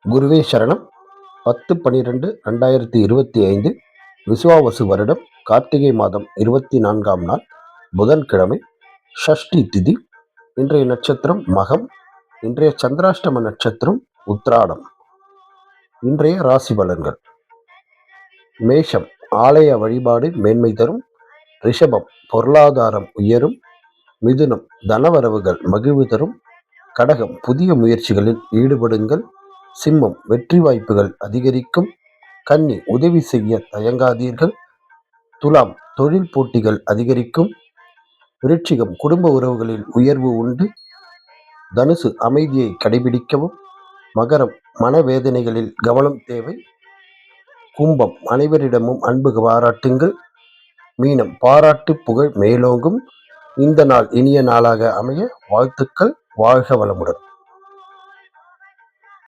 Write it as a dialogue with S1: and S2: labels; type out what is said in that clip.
S1: குருவே சரணம். 10/12/2025 விசுவாவசு வருடம் கார்த்திகை மாதம் 24ஆம் நாள் புதன்கிழமை, ஷஷ்டி திதி. இன்றைய நட்சத்திரம் மகம். இன்றைய சந்திராஷ்டம நட்சத்திரம் உத்ராடம். இன்றைய ராசி பலன்கள். மேஷம் ஆலய வழிபாடு மேன்மை தரும். ரிஷபம் பொருளாதாரம் உயரும். மிதுனம் தனவரவுகள் மகிழ்வு தரும். கடகம் புதிய முயற்சிகளில் ஈடுபடுங்கள். சிம்மம் வெற்றி வாய்ப்புகள் அதிகரிக்கும். கன்னி உதவி செய்ய தயங்காதீர்கள். துலாம் தொழில் போட்டிகள் அதிகரிக்கும். விருச்சிகம் குடும்ப உறவுகளில் உயர்வு உண்டு. தனுசு அமைதியை கடைபிடிக்கவும். மகரம் மனவேதனைகளில் கவனம் தேவை. கும்பம் அனைவரிடமும் அன்பு பாராட்டுங்கள். மீனம் பாராட்டு புகழ் மேலோங்கும். இந்த நாள் இனிய நாளாக அமைய வாழ்த்துக்கள். வாழ்க வளமுடன்.